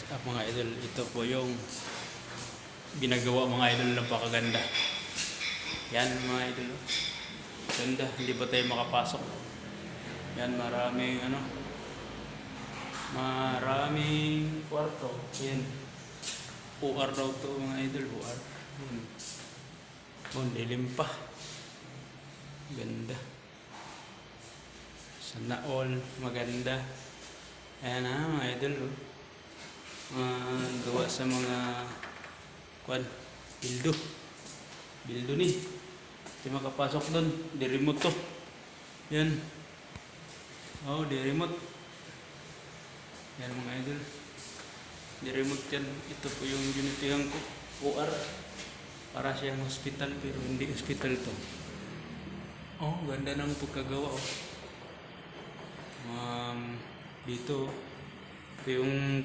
What's up mga idol? Ito po yung ginagawa mga idol, napakaganda. Yan mga idol. Ganda, hindi pa tayo makapasok. Yan, maraming kwarto. Yan. UR daw to mga idol, UR. Yan. Oh, dilim pa. Ganda. Sana all maganda. Ayan mga idol. Gawa sa mga bildo ni di makapasok doon, di remote to yan. Di remote yan mga idol, di remote yan. Ito po yung ginitihan ko, OR, para siyang hospital pero hindi hospital to. Ganda ng pagkagawa. Dito ito yung